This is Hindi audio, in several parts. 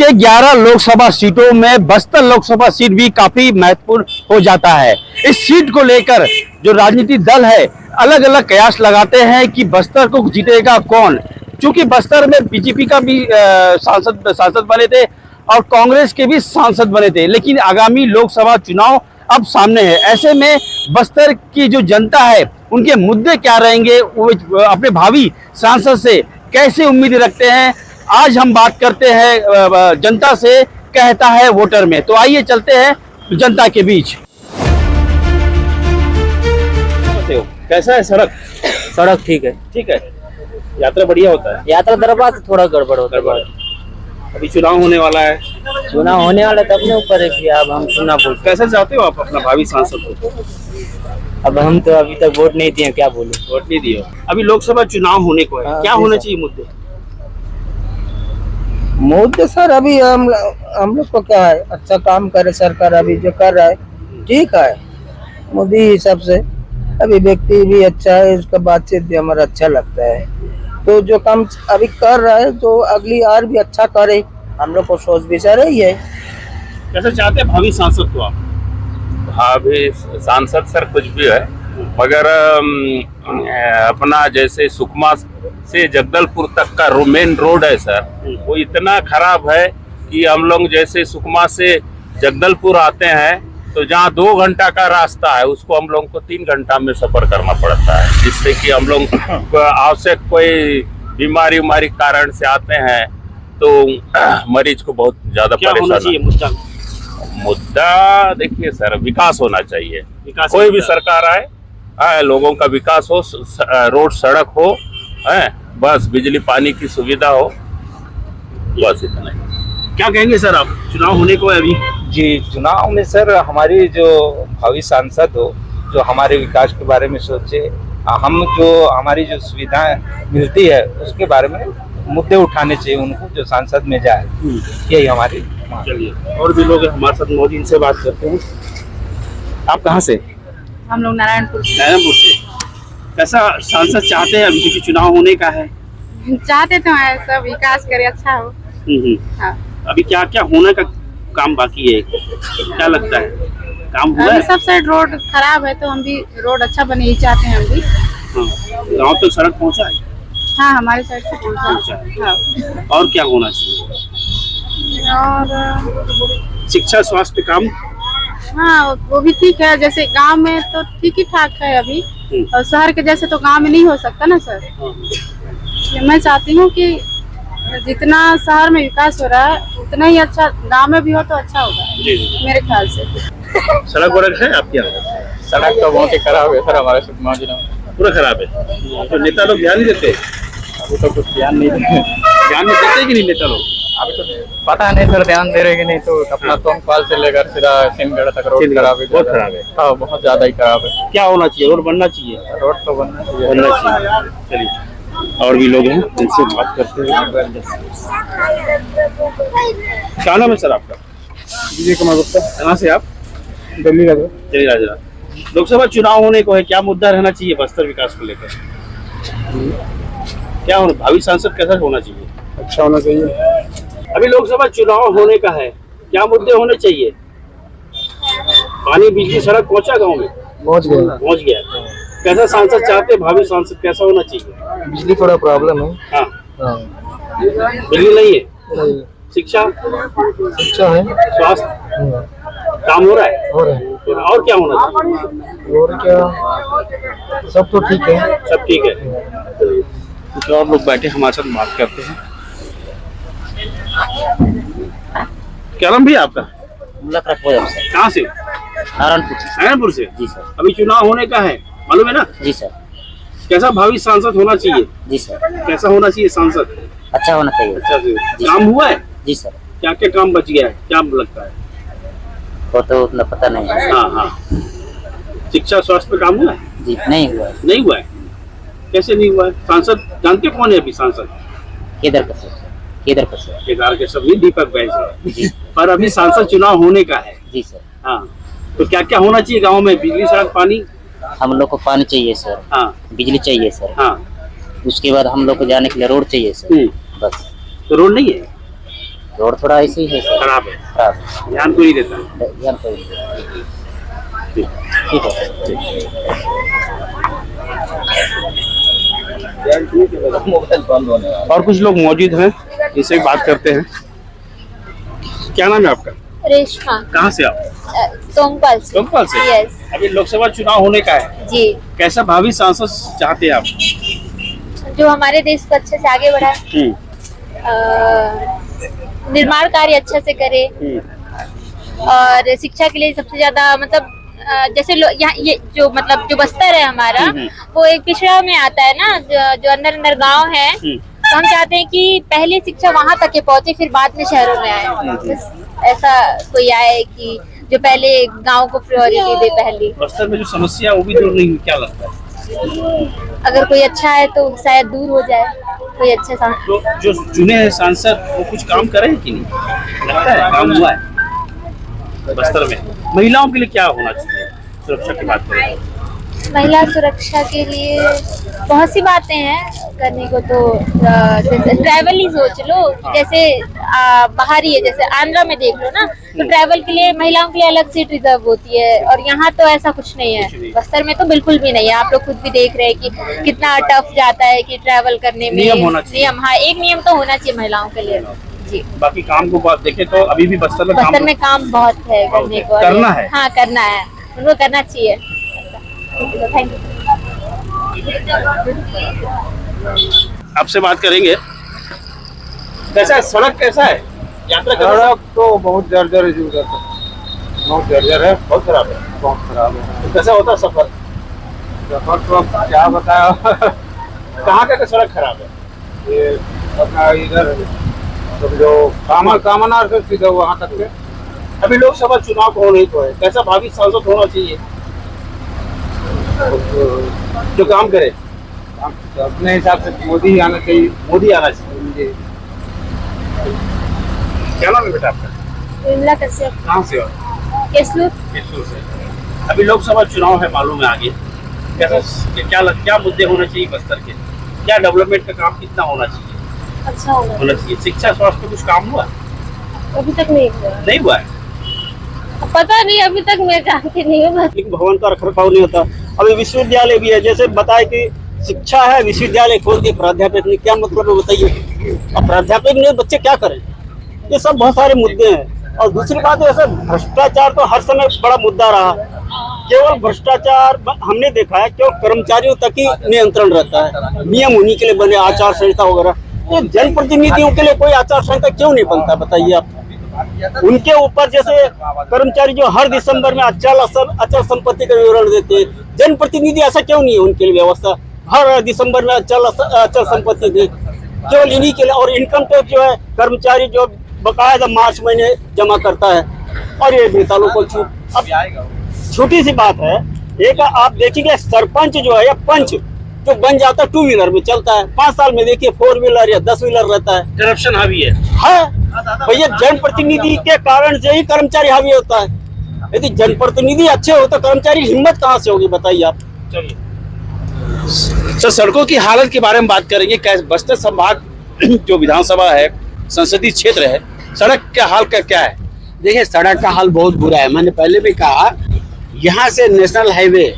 से 11 लोकसभा सीटों में बस्तर लोकसभा सीट भी काफी महत्वपूर्ण हो जाता है। इस सीट को लेकर जो राजनीतिक दल है अलग अलग कयास लगाते हैं कि बस्तर को जीतेगा कौन। क्योंकि बस्तर में बीजेपी का भी सांसद बने थे और कांग्रेस के भी सांसद बने थे, लेकिन आगामी लोकसभा चुनाव अब सामने है। ऐसे में बस्तर की जो जनता है उनके मुद्दे क्या रहेंगे, वो अपने भावी सांसद से कैसे उम्मीद रखते हैं, आज हम बात करते हैं जनता से, कहता है वोटर में। तो आइए चलते हैं जनता के बीच। कैसा है सड़क? सड़क ठीक है। ठीक है, यात्रा बढ़िया होता है? यात्रा दरबार से थोड़ा गड़बड़ होता है। अभी चुनाव होने वाला है। चुनाव होने वाला है तो अपने ऊपर है कि अब हम चुनाव बोल। कैसे चाहते हो आप अपना भावी सांसद को? अब हम तो अभी तक वोट नहीं दिए, क्या बोलूं। वोट नहीं दिए? अभी लोकसभा चुनाव होने को है, क्या होना चाहिए मुद्दे? मुद्दे सर अभी हम लोग को क्या है, अच्छा काम करे सरकार, अभी जो कर रहा है ठीक है। मोदी हिसाब से अभी व्यक्ति भी अच्छा है, उसका बातचीत भी हमारा अच्छा लगता है। तो जो काम अभी कर रहा है तो अगली बार भी अच्छा करे, हम लोग को सोच विचार ही है। कैसे चाहते हैं भावी सांसद को आप? भावी सांसद सर कुछ भी है, मगर अपना जैसे सुकमा से जगदलपुर तक का मेन रोड है सर, वो इतना खराब है कि हम लोग जैसे सुकमा से जगदलपुर आते हैं तो जहाँ 2 घंटा का रास्ता है उसको हम लोग को 3 घंटा में सफर करना पड़ता है, जिससे कि हम लोग आवश्यक कोई बीमारी कारण से आते हैं तो मरीज को बहुत ज्यादा परेशानी। मुद्दा देखिए सर, विकास होना चाहिए। कोई भी सरकार आए, लोगों का विकास हो, रोड सड़क हो, बस बिजली पानी की सुविधा हो, बस इतना ही। क्या कहेंगे सर आप? चुनाव होने को है अभी। जी, चुनाव में सर हमारी जो भावी सांसद हो जो हमारे विकास के बारे में सोचे, हम जो हमारी जो सुविधाएं मिलती है उसके बारे में मुद्दे उठाने चाहिए उनको, जो सांसद में जाए। यही हमारी। चलिए, और भी लोग हमारे साथ मौजूद, इनसे बात करते हैं। आप कहाँ से? हम लोग नारायणपुर से। नारायणपुर से। कैसा सांसद चाहते हैं अभी, क्योंकि चुनाव होने का है? चाहते तो है सब विकास करे, अच्छा हो। हाँ। अभी क्या क्या होने का काम बाकी है, क्या लगता है काम हुआ है? सब साइड रोड खराब है तो हम भी रोड अच्छा बने ही चाहते हैं हम भी। गाँव तक सड़क पहुँचा है? हाँ, हमारे साइड से पहुँचा है। हाँ। और क्या होना चाहिए? और शिक्षा स्वास्थ्य काम? हाँ, वो भी ठीक है। जैसे गांव में तो ठीक ही ठाक है अभी, और शहर के जैसे तो गांव में नहीं हो सकता ना सर। मैं चाहती हूँ कि जितना शहर में विकास हो रहा है उतना ही अच्छा गांव में भी हो तो अच्छा होगा मेरे ख्याल से। सड़क वड़क है आपके यहाँ? सड़क तो बहुत ही खराब है सर, हमारे सुकमा जिला में पूरा खराब है। तो नेता लोग ध्यान नहीं देते? अभी तो कुछ ध्यान नहीं देते। ध्यान नहीं देते कि नहीं नेता लोग? अभी तो पता नहीं सर, ध्यान दे रहे कि नहीं। तो अपना तोंगपाल से लेकर सीधा सिमगढ़ तक रोड खराब है, बहुत खराब है। हाँ, बहुत ज्यादा ही खराब है। क्या होना चाहिए? रोड बनना चाहिए? रोड तो बनना चाहिए। चलिए, और भी लोग हैं, इनसे बात करते हैं। क्या नाम है सर आपका? विजय कुमार गुप्ता। कहाँ से आप? दिल्ली का। जय राजा। लोकसभा चुनाव होने को है, क्या मुद्दा रहना चाहिए बस्तर विकास को लेकर? क्या होना, भावी सांसद कैसा होना चाहिए? अच्छा होना चाहिए। अभी लोकसभा चुनाव होने का है, क्या मुद्दे होने चाहिए? पानी बिजली सड़क पहुंचा गाँव में? पहुँच गया। पहुंच गया। कैसा सांसद चाहते हैं भावी सांसद, कैसा होना चाहिए? बिजली थोड़ा प्रॉब्लम है। हाँ, बिजली नहीं है। शिक्षा? अच्छा है। स्वास्थ्य काम हो रहा है? हो रहा है। और क्या होना चाहिए? और क्या, सब तो ठीक है। सब ठीक है। कुछ और लोग बैठे हमारे साथ बात करते हैं। क्या नाम भैया आपका? कहाँ से? नारायणपुर से। नारायणपुर से। जी सर। अभी चुनाव होने का है, मालूम है ना? जी सर। कैसा भावी सांसद होना चाहिए? जी सर। कैसा होना चाहिए सांसद? अच्छा होना चाहिए। अच्छा से काम हुआ है? जी सर। क्या क्या काम बच गया है, क्या लगता है? वो तो उतना पता नहीं है। हाँ हाँ। शिक्षा स्वास्थ्य पे काम हुआ है? जी नहीं हुआ है। नहीं हुआ है? कैसे नहीं हुआ है? सांसद जानते कौन है अभी सांसद? केदार कश्यप। केदार कश्यप नहीं, दीपक बैज है। पर अभी सांसद चुनाव होने का है। जी सर। हाँ, तो क्या क्या होना चाहिए गाँव में? बिजली सड़क पानी? हम लोग को पानी चाहिए सर। हाँ। बिजली चाहिए सर। हाँ। उसके बाद हम लोग को जाने के लिए रोड चाहिए सर। बस। तो रोड नहीं है? रोड थोड़ा ऐसे ही है सर, खराब है, खराब ध्यान कोई नहीं देता। है। ध्यान कोई नहीं। ठीक है सर। मोबाइल बंद होने वाला। और कुछ लोग मौजूद हैं, इनसे बात करते हैं। क्या नाम है आपका? रेशमा कहाँ से आप? तोंगपाल से। लोकपाल से? यस अभी लोकसभा चुनाव होने का है, जी, कैसा भावी सांसद चाहते हैं आप? जो हमारे देश को अच्छे से आगे बढ़ाए, निर्माण कार्य अच्छे से करे, और शिक्षा के लिए सबसे ज्यादा मतलब जैसे यहाँ ये जो मतलब जो बस्तर है हमारा, वो एक पिछड़ा में आता है ना, जो अंदर अंदर गांव है, तो हम चाहते हैं कि पहले शिक्षा वहां तक के पहुंचे, फिर बाद में शहरों में आए। बस ऐसा कोई आए कि जो पहले गांव को प्रायोरिटी दे पहली। बस्तर में जो समस्या है वो भी दूर नहीं हुई, क्या लगता है? अगर कोई अच्छा है तो शायद दूर हो जाए, कोई अच्छे तो जो चुने हैं सांसद वो कुछ काम करे कि नहीं? लगता है काम हुआ है बस्तर में? महिलाओं के लिए क्या होना चाहिए? सुरक्षा की बात करें, महिला सुरक्षा के लिए बहुत सी बातें हैं करने को, तो जैसे ट्रैवल ही सोच लो, जैसे बाहर ही है, जैसे आंध्रा में देख लो ना, तो ट्रैवल के लिए महिलाओं के लिए अलग सीट रिजर्व होती है, और यहाँ तो ऐसा कुछ नहीं है। बस्तर में तो बिल्कुल भी नहीं है। आप लोग खुद भी देख रहे हैं कि कितना टफ जाता है कि ट्रैवल करने में। नियम होना चाहिए। नियम, हाँ, एक नियम तो होना चाहिए महिलाओं के लिए जी। बाकी काम को बात देखें तो अभी भी बस्तर में काम बहुत है करने को, करना है। हाँ करना है, उनको करना चाहिए। Thank you. आपसे बात करेंगे, कैसा सड़क कैसा है? यात्रा सड़क तो बहुत जर्जर है, बहुत जर्जर है, बहुत खराब है, बहुत खराब है। तो कैसा होता सफर? सफर तो अब क्या बताया। कहाँ का सड़क खराब है? ये अपना इधर जो कामनार से सीधा वहाँ तक के। अभी लोकसभा चुनाव को होने को है, कैसा भावी सांसद होना चाहिए जो काम करे? अपने हिसाब से मोदी ही आना चाहिए। मोदी आना चाहिए। क्या नाम है बेटा आपका? विमला कश्यप, कहाँ से हो? केसलूर। केसलूर से। अभी लोकसभा चुनाव है, मालूम है आगे, कैसा क्या मुद्दे होने चाहिए बस्तर के? क्या डेवलपमेंट का काम कितना होना चाहिए? अच्छा होना चाहिए। शिक्षा स्वास्थ्य पे कुछ काम हुआ? अभी तक नहीं हुआ। नहीं हुआ है। पता नहीं, अभी तक मैं जानती नहीं हूँ। लेकिन भवन का रखरखाव नहीं होता। अभी विश्वविद्यालय भी है, जैसे बताए कि शिक्षा है, विश्वविद्यालय खोल के प्राध्यापक नहीं, क्या मतलब है बताइए? अब प्राध्यापक नहीं, बच्चे क्या करें? ये सब बहुत सारे मुद्दे हैं। और दूसरी बात है, ऐसा भ्रष्टाचार तो हर समय बड़ा मुद्दा रहा। केवल भ्रष्टाचार हमने देखा है, केवल कर्मचारियों तक ही नियंत्रण रहता है, नियम उन्हीं के लिए बने, आचार संहिता वगैरह। तो जनप्रतिनिधियों के लिए कोई आचार संहिता क्यों नहीं बनता बताइए आप? उनके ऊपर जैसे कर्मचारी जो हर दिसंबर में अचल संपत्ति का विवरण देते हैं, जनप्रतिनिधि ऐसा क्यों नहीं है उनके लिए व्यवस्था? हर दिसंबर में अचल संपत्ति दे, केवल इन्हीं के लिए। और इनकम टैक्स जो है, कर्मचारी जो बकायदा मार्च महीने जमा करता है, और ये बेतालों को छूट। अब छोटी सी बात है, एक आप देखिए सरपंच जो है या पंच जो बन जाता है, 2 व्हीलर में चलता है, 5 साल में देखिए 4 व्हीलर या 10 व्हीलर रहता है। करप्शन हावी है भैया। जनप्रतिनिधि के कारण से ही कर्मचारी हावी होता है। यदि जनप्रतिनिधि अच्छे हो तो कर्मचारी हिम्मत कहाँ से होगी बताइए आप? चलिए सर, सड़कों की हालत के बारे में बात करेंगे। बस्तर संभाग जो विधानसभा है, संसदीय क्षेत्र है, सड़क का हाल का क्या है? देखिए, सड़क का हाल बहुत बुरा है। मैंने पहले भी कहा, यहाँ से नेशनल हाईवे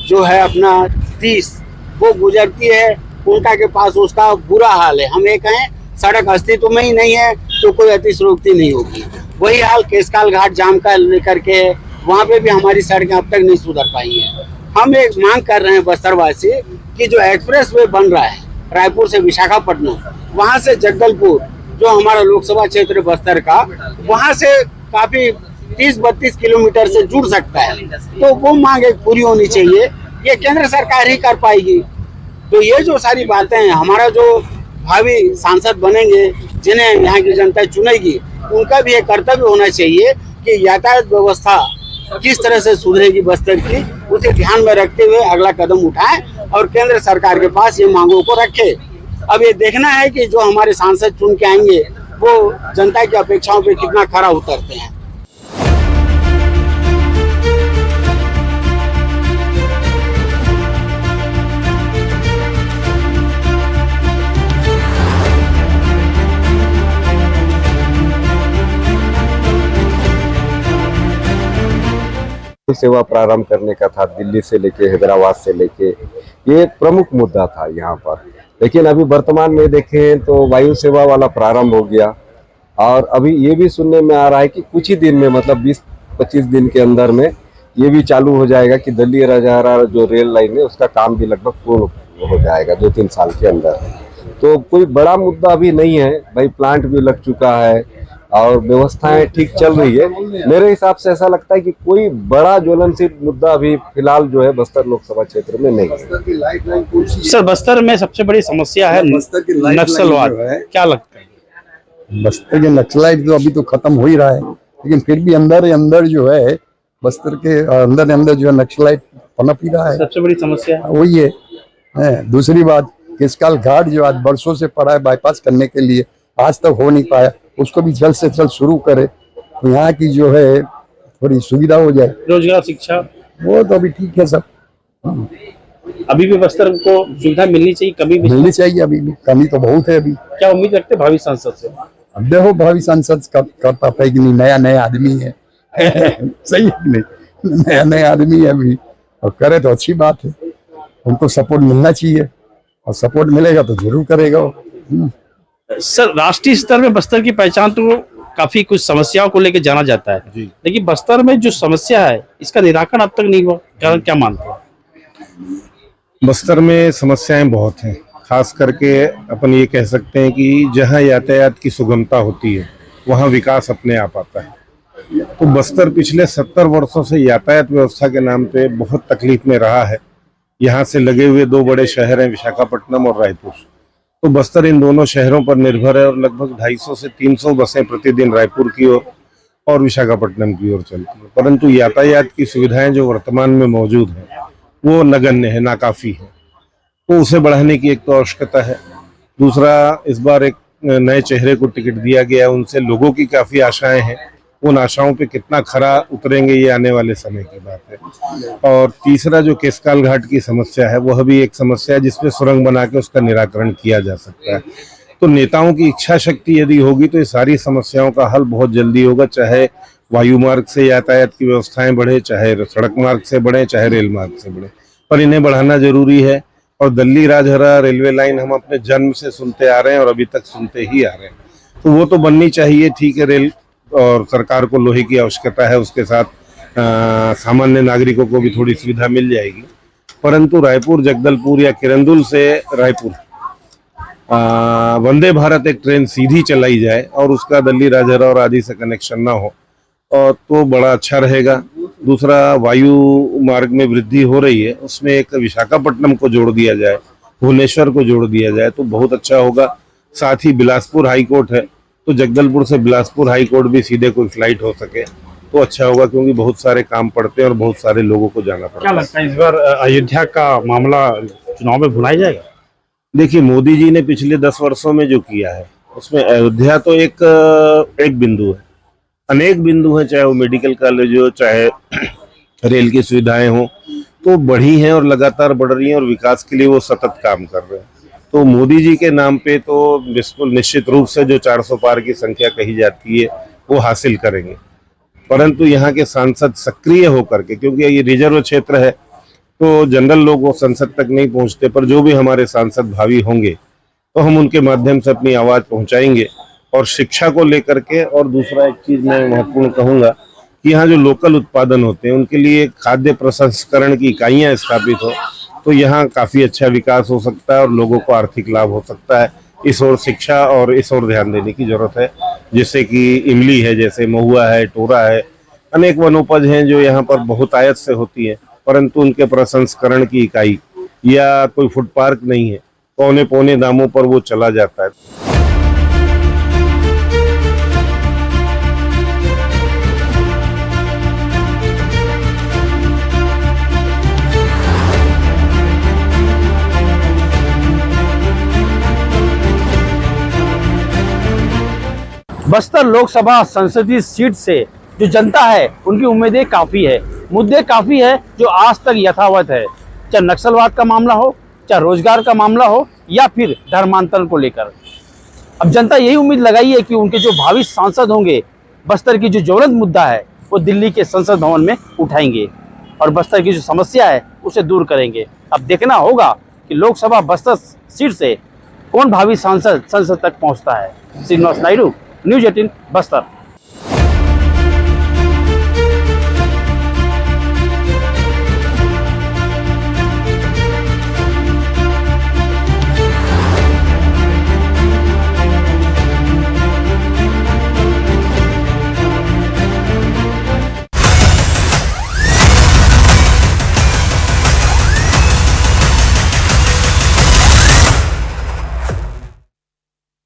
जो है अपना 30 वो गुजरती है, उनका के पास उसका बुरा हाल है। हम ये कहें सड़क अस्तित्व में ही नहीं है तो कोई अतिश्योक्ति नहीं होगी। वही हाल केसकाल घाट जाम का लेकर के, वहाँ पे भी हमारी सड़कें अब तक नहीं सुधर पाई हैं। हम एक मांग कर रहे हैं बस्तरवासी कि जो एक्सप्रेस वे बन रहा है रायपुर से विशाखापट्टनम, वहाँ से जगदलपुर जो हमारा लोकसभा क्षेत्र बस्तर का, वहाँ से काफी 30-32 किलोमीटर से जुड़ सकता है। तो वो मांग एक पूरी होनी चाहिए, ये केंद्र सरकार ही कर पाएगी। तो ये जो सारी बातें हैं, हमारा जो भावी सांसद बनेंगे, जिन्हें यहाँ की जनता चुनेगी, उनका भी एक कर्तव्य होना चाहिए कि यातायात व्यवस्था किस तरह से सुधरेगी बस्तर की, उसे ध्यान में रखते हुए अगला कदम उठाएं और केंद्र सरकार के पास ये मांगों को रखे। अब ये देखना है कि जो हमारे सांसद चुन के आएंगे वो जनता की अपेक्षाओं पे कितना खरा उतरते हैं। सेवा प्रारंभ करने का था, दिल्ली से लेके हैदराबाद से लेके, ये एक प्रमुख मुद्दा था यहाँ पर। लेकिन अभी वर्तमान में देखें तो वायु सेवा वाला प्रारंभ हो गया, और अभी ये भी सुनने में आ रहा है कि कुछ ही दिन में, मतलब 20-25 दिन के अंदर में ये भी चालू हो जाएगा कि दिल्ली राजहरा जो रेल लाइन है उसका काम भी लगभग पूर्ण हो जाएगा 2-3 साल के अंदर। तो कोई बड़ा मुद्दा अभी नहीं है भाई, प्लांट भी लग चुका है और व्यवस्थाएं ठीक चल रही है। मेरे हिसाब से ऐसा लगता है कि कोई बड़ा ज्वलनशील मुद्दा अभी फिलहाल जो है बस्तर लोकसभा क्षेत्र में नहीं है। सर, बस्तर में सबसे बड़ी समस्या है नक्सलवाद, क्या लगता है? बस्तर के नक्सलाइट तो अभी तो खत्म हो ही रहा है, लेकिन फिर भी अंदर जो है बस्तर के अंदर जो है नक्सलाइट पनप ही रहा है। सबसे बड़ी समस्या वही है। दूसरी बात, केसकाल घाट जो आज बरसों से पड़ा है बाईपास करने के लिए, आज तक हो नहीं पाया, उसको भी जल्द से जल्द शुरू करे तो यहाँ की जो है थोड़ी सुविधा हो जाए। रोजगार, शिक्षा, वो तो अभी ठीक है सब। अभी भी बस्तर को सुविधा मिलनी चाहिए, कभी भी मिलनी चाहिए, अभी भी कमी तो बहुत है। अभी क्या उम्मीद रखते भावी सांसद से? अब देखो भावी सांसद कर पाता है कि नहीं, नया आदमी है सही है कि नहीं, नया आदमी है अभी, और करे तो अच्छी बात है। उनको सपोर्ट मिलना चाहिए, और सपोर्ट मिलेगा तो जरूर करेगा वो। सर, राष्ट्रीय स्तर में बस्तर की पहचान तो काफी कुछ समस्याओं को लेकर जाना जाता है, लेकिन बस्तर में जो समस्या है इसका निराकरण अब तक नहीं हुआ, कारण क्या मानते हैं? बस्तर में समस्याएं बहुत हैं, खास करके अपन ये कह सकते हैं कि जहां यातायात की सुगमता होती है वहां विकास अपने आप आता है। तो बस्तर पिछले 70 वर्षों से यातायात व्यवस्था के नाम पे बहुत तकलीफ में रहा है। यहाँ से लगे हुए 2 बड़े शहर हैं, विशाखापट्टनम और रायपुर। तो बस्तर इन दोनों शहरों पर निर्भर है और लगभग 250 से 300 बसें प्रतिदिन रायपुर की ओर और विशाखापट्टनम की ओर चलती है। परंतु यातायात की सुविधाएं जो वर्तमान में मौजूद हैं वो नगण्य है, नाकाफी है। तो उसे बढ़ाने की एक तो आवश्यकता है। दूसरा, इस बार एक नए चेहरे को टिकट दिया गया, उनसे लोगों की काफी आशाएं हैं। उन आशाओं पे कितना खरा उतरेंगे ये आने वाले समय की बात है। और तीसरा, जो केसकाल घाट की समस्या है वह भी एक समस्या है जिसपे सुरंग बना के उसका निराकरण किया जा सकता है। तो नेताओं की इच्छा शक्ति यदि होगी तो ये सारी समस्याओं का हल बहुत जल्दी होगा, चाहे वायु मार्ग से यातायात की व्यवस्थाएं बढ़े, चाहे सड़क मार्ग से बढ़े, चाहे रेल मार्ग से बढ़े, पर इन्हें बढ़ाना जरूरी है। और दिल्ली राजहरा रेलवे लाइन हम अपने जन्म से सुनते आ रहे हैं और अभी तक सुनते ही आ रहे हैं, तो वो तो बननी चाहिए। ठीक है, रेल और सरकार को लोहे की आवश्यकता है, उसके साथ सामान्य नागरिकों को भी थोड़ी सुविधा मिल जाएगी। परंतु रायपुर जगदलपुर या किरंदुल से रायपुर वंदे भारत एक ट्रेन सीधी चलाई जाए और उसका दिल्ली राजहरा और आदि से कनेक्शन ना हो और तो बड़ा अच्छा रहेगा। दूसरा, वायु मार्ग में वृद्धि हो रही है, उसमें एक विशाखापट्टनम को जोड़ दिया जाए, भुवनेश्वर को जोड़ दिया जाए तो बहुत अच्छा होगा। साथ ही बिलासपुर हाई कोर्ट है, तो जगदलपुर से बिलासपुर हाई कोर्ट भी सीधे कोई फ्लाइट हो सके तो अच्छा होगा, क्योंकि बहुत सारे काम पड़ते हैं और बहुत सारे लोगों को जाना पड़ता है। क्या लगता है इस बार अयोध्या का मामला चुनाव में भुनाया जाएगा? देखिए, मोदी जी ने पिछले 10 वर्षों में जो किया है उसमें अयोध्या तो एक बिंदु है, अनेक बिंदु हैं, चाहे वो मेडिकल कॉलेज हो, चाहे रेल की सुविधाएं हो, तो बढ़ी हैं और लगातार बढ़ रही हैं और विकास के लिए वो सतत काम कर रहे हैं। तो मोदी जी के नाम पे तो बिल्कुल निश्चित रूप से जो 400 पार की संख्या कही जाती है वो हासिल करेंगे। परंतु यहाँ के सांसद सक्रिय होकर के, क्योंकि ये रिजर्व क्षेत्र है तो जनरल लोग वो संसद तक नहीं पहुँचते, पर जो भी हमारे सांसद भावी होंगे तो हम उनके माध्यम से अपनी आवाज़ पहुँचाएंगे। और शिक्षा को लेकर के, और दूसरा एक चीज़ मैं महत्वपूर्ण कहूँगा कि यहाँ जो लोकल उत्पादन होते हैं उनके लिए खाद्य प्रसंस्करण की इकाइयाँ स्थापित हो तो यहाँ काफ़ी अच्छा विकास हो सकता है और लोगों को आर्थिक लाभ हो सकता है। इस ओर शिक्षा और इस ओर ध्यान देने की जरूरत है, जैसे कि इमली है, जैसे महुआ है, टोरा है, अनेक वनोपज हैं जो यहाँ पर बहुत आयत से होती है, परंतु उनके प्रसंस्करण की इकाई या कोई फूड पार्क नहीं है, पौने दामों पर वो चला जाता है। बस्तर लोकसभा संसदीय सीट से जो जनता है उनकी उम्मीदें काफ़ी है, मुद्दे काफ़ी है जो आज तक यथावत है, चाहे नक्सलवाद का मामला हो, चाहे रोजगार का मामला हो या फिर धर्मांतरण को लेकर। अब जनता यही उम्मीद लगाई है कि उनके जो भावी सांसद होंगे बस्तर की जो ज्वलंत मुद्दा है वो दिल्ली के संसद भवन में उठाएंगे। और बस्तर की जो समस्या है उसे दूर करेंगे। अब देखना होगा कि लोकसभा बस्तर सीट से कौन भावी सांसद संसद तक पहुंचता है। श्रीनिवास नायडू, न्यूज़ 18 बस्तर।